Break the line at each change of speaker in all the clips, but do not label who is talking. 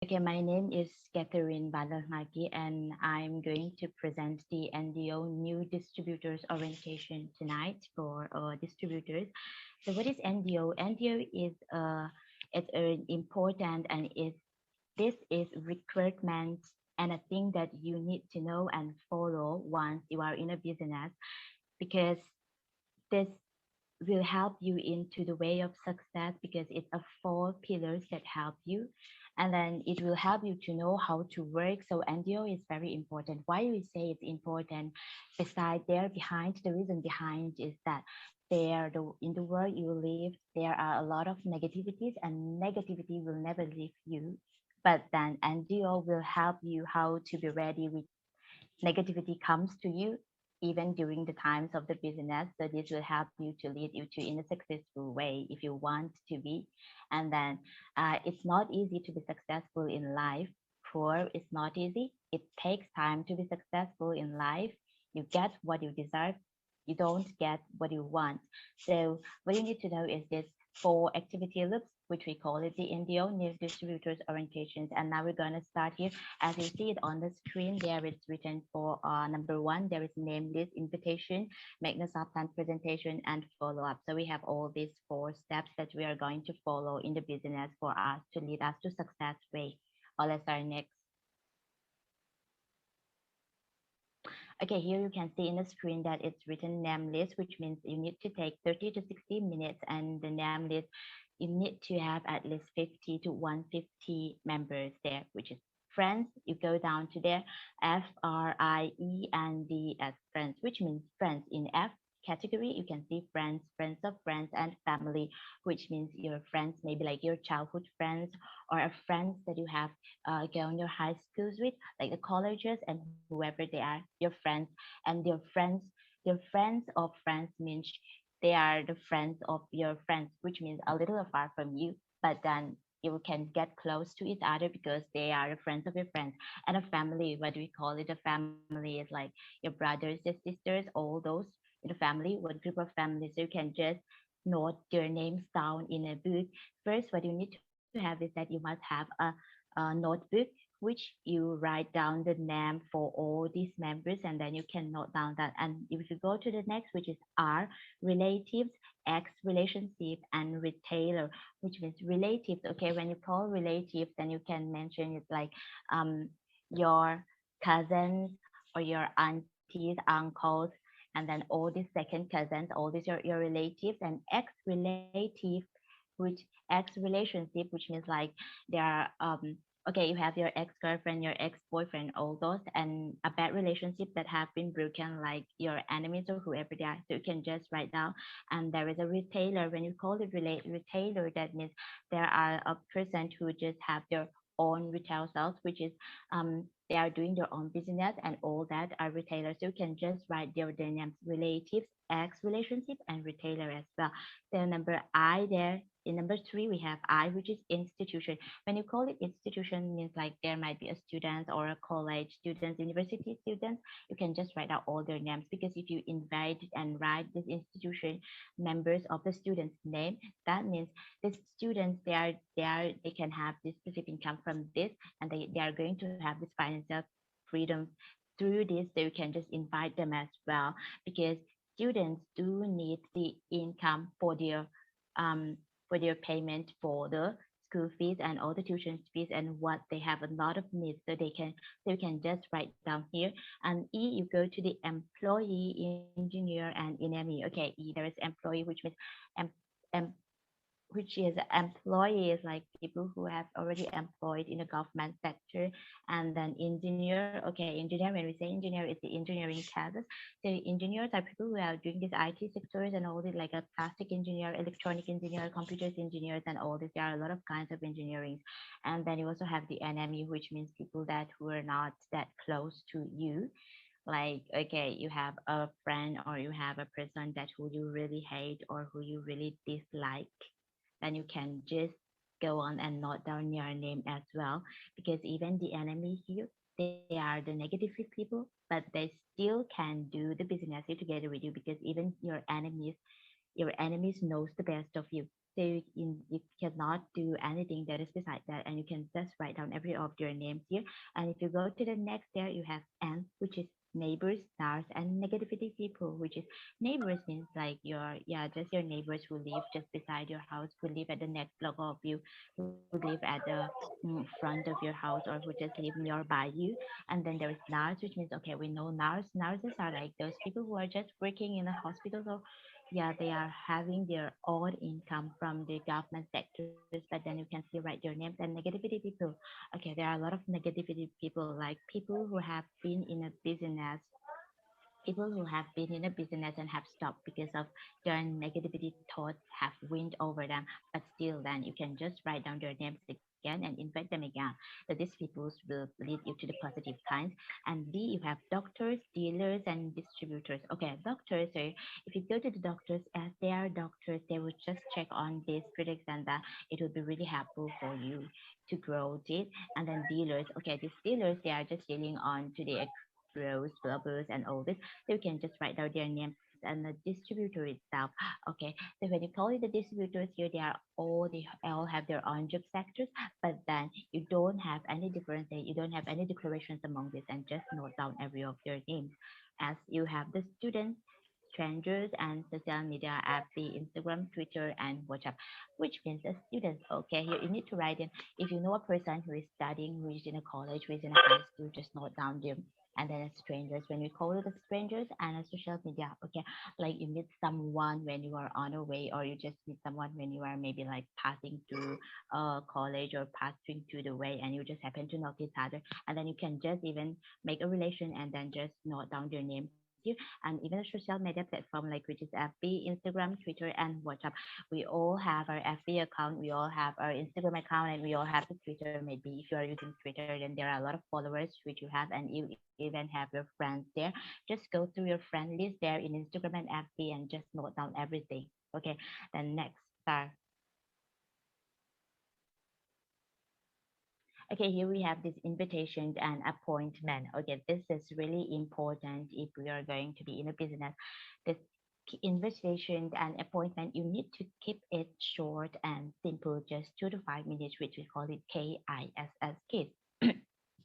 Okay, my name is Catherine Vanlalnghaki, and I'm going to present the NDO New Distributors Orientation tonight for distributors. So, what is NDO? NDO is it's important, and this is requirement and a thing that you need to know and follow once you are in a business, because this will help you into the way of success, because it's a four pillars that help you, and then it will help you to know how to work. So NDO is very important. Why we say it's important? Besides there, behind the reason behind is that in the world you live, there are a lot of negativities, and negativity will never leave you, but then NDO will help you how to be ready with negativity comes to you, even during the times of the business. So this will help you to lead you to in a successful way if you want to be. And then it's not easy to be successful in life. Poor is not easy. It takes time to be successful in life. You get what you deserve. You don't get what you want. So what you need to know is this four activity loops, which we call it the NDO, New Distributors Orientations. And now we're going to start here. As you see it on the screen, there it's written for number one, there is name list, invitation, make the subplan presentation, and follow up. So we have all these four steps that we are going to follow in the business for us to lead us to success way. Let's start next. Okay, here you can see in the screen that it's written name list, which means you need to take 30 to 60 minutes, and the name list, you need to have at least 50 to 150 members there, which is friends. You go down to there, FRIENDS, friends, which means friends. In F category, you can see friends, friends of friends, and family, which means your friends, maybe like your childhood friends, or a friends that you have gone your high schools with, like the colleges and whoever they are, your friends. And their friends of friends means they are the friends of your friends, which means a little far from you, but then you can get close to each other because they are the friends of your friends. And a family, what do we call it? A family is like your brothers, your sisters, all those in the family, one group of families. So you can just note their names down in a book. First, what you need to have is that you must have a notebook, which you write down the name for all these members, and then you can note down that. And if you go to the next, which is R, relatives, X, relationship, and retailer, which means relatives. Okay, when you call relatives, then you can mention it like your cousins or your aunties, uncles, and then all these second cousins, all these your relatives. And X relative, which X relationship, which means like they are okay, you have your ex-girlfriend, your ex-boyfriend, all those, and a bad relationship that have been broken, like your enemies or whoever they are. So you can just write down. And there is a retailer. When you call it retailer, that means there are a person who just have their own retail sales, which is they are doing their own business, and all that are retailers. So you can just write their names, relatives, ex relationship, and retailer as well. So number I there. In number three, we have I, which is institution. When you call it institution, means like there might be a student or a college students, university students. You can just write out all their names, because if you invite and write this institution members of the student's name, that means the students, they can have this specific income from this, and they are going to have this financial freedom through this. So you can just invite them as well, because students do need the income um for their payment for the school fees and all the tuition fees, and what they have a lot of needs. So you can just write down here. And E, you go to the employee, engineer, and enemy. Okay, E, there is employee, which means em, em, which is employees, like people who have already employed in the government sector. And then engineer. Okay, engineer, when we say engineer, it's the engineering classes. So engineers are people who are doing this IT sectors and all this, like a plastic engineer, electronic engineer, computers engineers, and all this. There are a lot of kinds of engineering. And then you also have the enemy, which means people that who are not that close to you. Like, okay, you have a friend or you have a person that who you really hate or who you really dislike, then you can just go on and note down your name as well, because even the enemy here, they are the negative people, but they still can do the business together with you, because even your enemies knows the best of you. So you cannot do anything that is beside that, and you can just write down every of your names here. And if you go to the next there, you have N, which is neighbors, stars, and negativity people, which is neighbors means like your, yeah, just your neighbors who live just beside your house, who live at the next block of you, who live at the front of your house, or who just live nearby you. And then there is NARS, which means, okay, we know NARS. Nurses are like those people who are just working in a hospital, or yeah, they are having their own income from the government sectors, but then you can still write your names. And negativity people, okay, there are a lot of negativity people, like people who have been in a business, people who have been in a business and have stopped because of their negativity thoughts have wind over them, but still then you can just write down their names again and invite them again. So these people will lead you to the positive kinds. And D, you have doctors, dealers, and distributors. Okay, doctors, so if you go to the doctors, as they are doctors, they will just check on these products, and that it will be really helpful for you to grow this. And then dealers, okay, these dealers, they are just dealing on to the grows, blubbers, and all this. So you can just write down their names and the distributor itself. Okay, so when you call it the distributors here, they all have their own job sectors, but then you don't have any difference. You don't have any declarations among this, and just note down every of their names. As you have the students, strangers, and social media, FB, Instagram, Twitter, and WhatsApp, which means the students. Okay, here you need to write in. If you know a person who is studying, who is in a college, who is in a high school, just note down them. And then as strangers, when we call it as strangers, and as social media, okay, like you meet someone when you are on a way, or you just meet someone when you are maybe like passing through college or passing through the way, and you just happen to notice other, and then you can just even make a relation and then just note down their names here. And even a social media platform like which is FB, Instagram, Twitter, and WhatsApp, we all have our FB account, we all have our Instagram account, and we all have the Twitter. Maybe if you are using Twitter, then there are a lot of followers which you have, and you even have your friends there. Just go through your friend list there in Instagram and FB and just note down everything. Okay, then next star. Okay, here we have this invitation and appointment. Okay, this is really important if we are going to be in a business. This invitation and appointment, you need to keep it short and simple, just 2 to 5 minutes, which we call it KISS,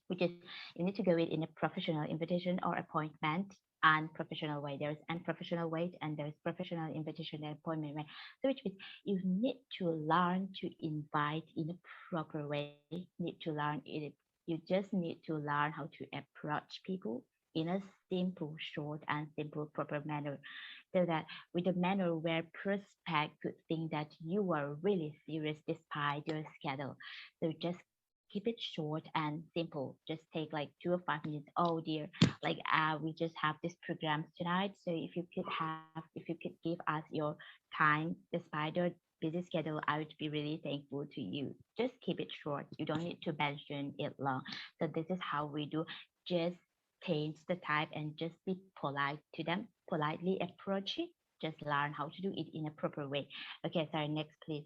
which is you need to go it in a professional invitation or appointment and professional way. There's unprofessional way and there's professional invitation and appointment way. So which means you need to learn to invite in a proper way. Need to learn it. You just need to learn how to approach people in a simple, short, and simple, proper manner, so that with a manner where prospect could think that you are really serious despite your schedule. So just keep it short and simple. Just take like 2 or 5 minutes. Oh dear, like we just have this program tonight. So if you could give us your time despite your busy schedule, I would be really thankful to you. Just keep it short. You don't need to mention it long. So this is how we do. Just change the type and just be polite to them. Politely approach it. Just learn how to do it in a proper way. Okay, sorry, next please.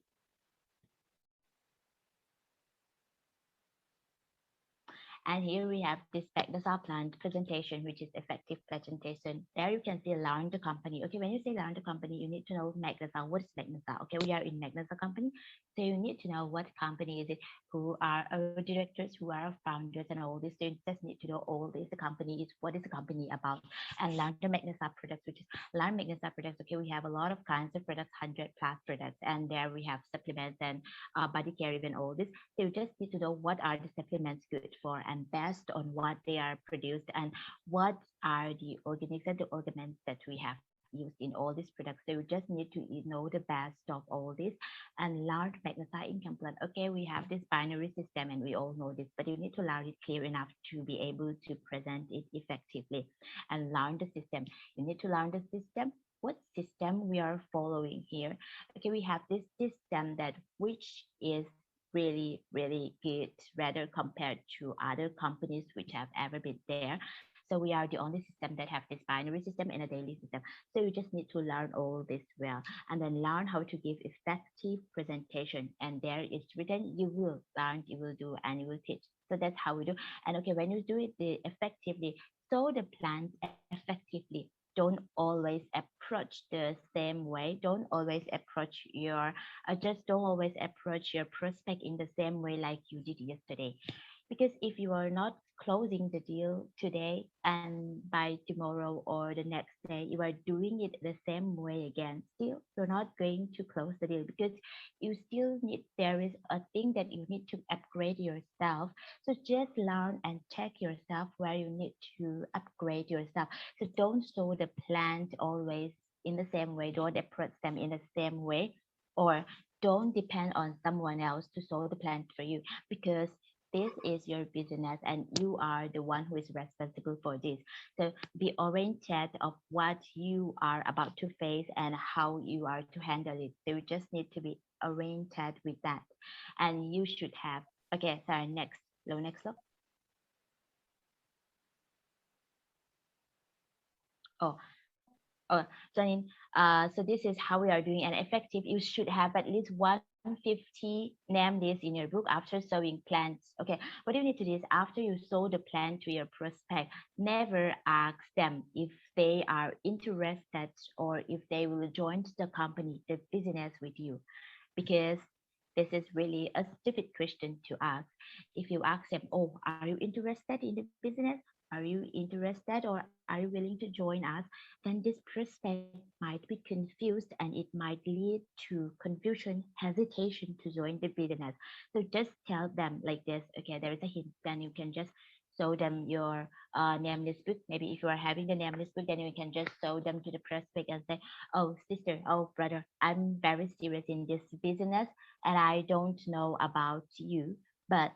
And here we have this Magnasa plan presentation, which is effective presentation. There you can see learn the company. Okay, when you say learn the company, you need to know Magnasa. What is Magnasa? Okay, we are in Magnasa company. So you need to know what company is it, who are our directors, who are our founders, and all this. So you just need to know all this. The company is what is the company about, and learn the Magnasa products, which is learn Magnasa products. Okay, we have a lot of kinds of products, 100+ products, and there we have supplements and body care, even all this. So you just need to know what are the supplements good for, and based on what they are produced, and what are the organics and the ornaments that we have used in all these products. So you just need to know the best of all this and learn Magnify income plan. Okay, we have this binary system and we all know this, but you need to learn it clear enough to be able to present it effectively and learn the system. You need to learn the system, what system we are following here. Okay, we have this system that which is really, really good, rather compared to other companies which have ever been there. So we are the only system that have this binary system and a daily system. So you just need to learn all this well, and then learn how to give effective presentation. And there it's written, you will learn, you will do, and you will teach. So that's how we do. And okay, when you do it effectively, show the plans effectively. don't always approach the same way. Don't always approach your, just don't always approach your prospect in the same way like you did yesterday. Because if you are not closing the deal today and by tomorrow or the next day you are doing it the same way again, still you're not going to close the deal because you still need, there is a thing that you need to upgrade yourself. So just learn and check yourself where you need to upgrade yourself. So don't sow the plant always in the same way, don't approach them in the same way, or don't depend on someone else to sow the plant for you, because this is your business and you are the one who is responsible for this. So be oriented of what you are about to face and how you are to handle it. So you just need to be oriented with that. And you should have, okay, sorry, next, low next look. Oh, oh, so so this is how we are doing an effective. You should have at least 150 name lists in your book after sowing plants. Okay, what you need to do is after you sow the plant to your prospect, never ask them if they are interested or if they will join the company, the business with you, because this is really a stupid question to ask. If you ask them, oh, are you interested in the business? Are you interested or are you willing to join us? Then this prospect might be confused and it might lead to confusion, hesitation to join the business. So just tell them like this. Okay, there is a hint. Then you can just show them your name list book. Maybe if you are having the name list book, then you can just show them to the prospect and say, oh, sister, oh, brother, I'm very serious in this business and I don't know about you. But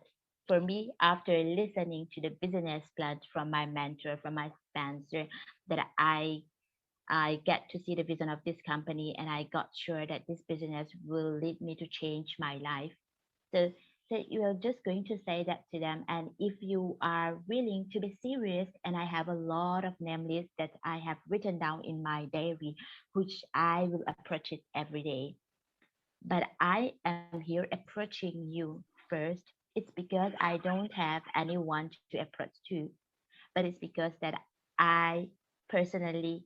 for me, after listening to the business plan from my mentor, from my sponsor, that I get to see the vision of this company and I got sure that this business will lead me to change my life. So, so you are just going to say that to them. And if you are willing to be serious, and I have a lot of name lists that I have written down in my diary, which I will approach it every day. But I am here approaching you first. It's because I don't have anyone to approach to, but it's because that I personally,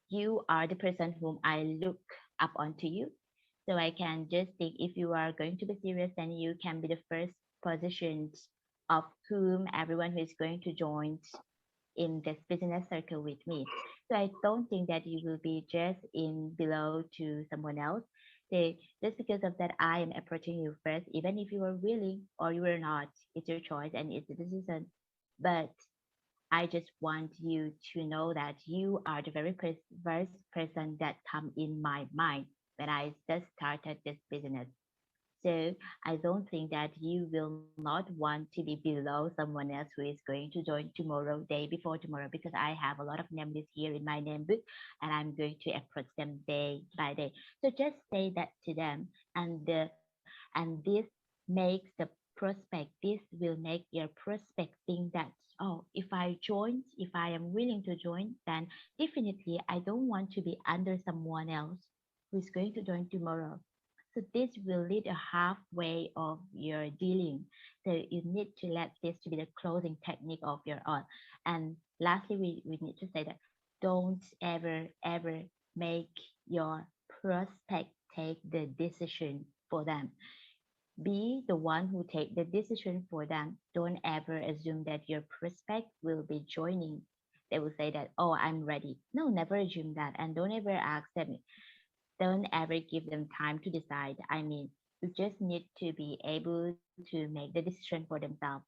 you are the person whom I look up onto you. So I can just think if you are going to be serious, then you can be the first positions of whom everyone who is going to join in this business circle with me. So I don't think that you will be just in below to someone else. They, just because of that, I am approaching you first, even if you are willing or you are not. It's your choice and it's a decision. But I just want you to know that you are the very first person that come in my mind when I just started this business. So I don't think that you will not want to be below someone else who is going to join tomorrow, day before tomorrow, because I have a lot of name lists here in my name book and I'm going to approach them day by day. So just say that to them, and this makes the prospect, this will make your prospect think that, oh, if I join, if I am willing to join, then definitely I don't want to be under someone else who is going to join tomorrow. So this will lead a halfway of your dealing. So you need to let this to be the closing technique of your art. And lastly, we need to say that don't ever make your prospect take the decision for them. Be the one who take the decision for them. Don't ever assume that your prospect will be joining. They will say that, oh, I'm ready. No, never assume that. And don't ever ask them, don't ever give them time to decide. I mean, you just need to be able to make the decision for themselves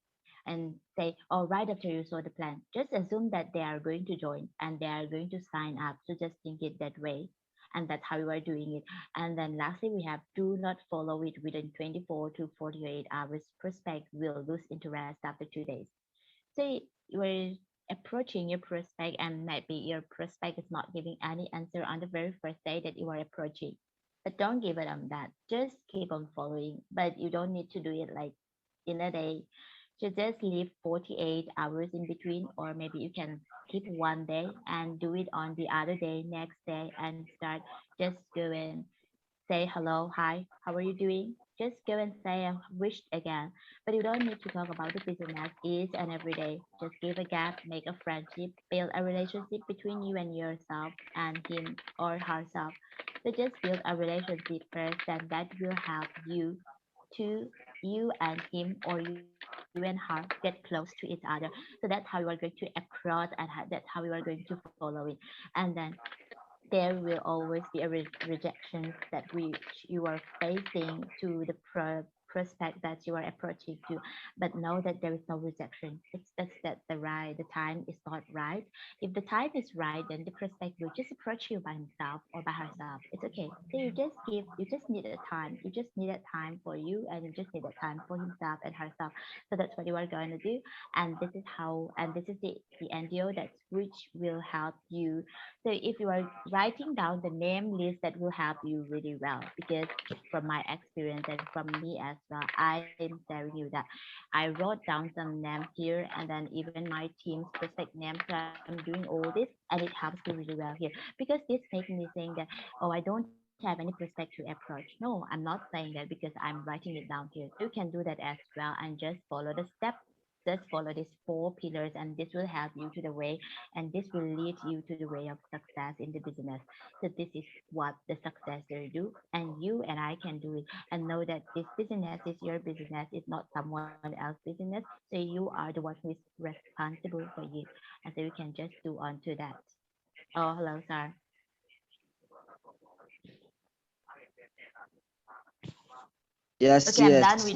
and say, oh, right after you saw the plan, just assume that they are going to join and they are going to sign up. So just think it that way. And that's how you are doing it. And then lastly, we have do not follow it within 24 to 48 hours. Prospect will lose interest after 2 days. Say you're approaching your prospect and maybe your prospect is not giving any answer on the very first day that you are approaching. But don't give it on that. Just keep on following. But you don't need to do it like in a day. You just leave 48 hours in between, or maybe you can keep one day and do it on the other day, next day, and start just doing, say hello, hi, how are you doing? Just go and say I wish again. But you don't need to talk about the business each and every day. Just give a gap, make a friendship, build a relationship between you and yourself and him or herself. So just build a relationship first, and that will help you to you and him or you and her get close to each other. So that's how you are going to approach, and that's how you are going to follow it. And then there will always be a rejection that which you are facing to the prospect that you are approaching to, but know that there is no rejection. It's just that the time is not right. If the time is right, then the prospect will just approach you by himself or by herself. It's okay. So you just need a time. You just need a time for you, and you just need a time for himself and herself. So that's what you are going to do. And this is how, and this is the NDO that's which will help you. So if you are writing down the name list, that will help you really well, because from my experience and from me as well, I'm telling you that I wrote down some names here, and then even my team's prospect names. So I'm doing all this, and it helps me really well here, because this makes me saying that, oh, I don't have any prospect to approach. No, I'm not saying that, because I'm writing it down here. You can do that as well, and just follow the steps. Just follow these four pillars, and this will help you to the way, and this will lead you to the way of success in the business. So this is what the successor do, and you and I can do it. And know that this business is your business, it's not someone else's business. So you are the one who is responsible for you, and so you can just do on to that. Oh, hello, sir.
Yes,
Okay, I'm done
yes,
with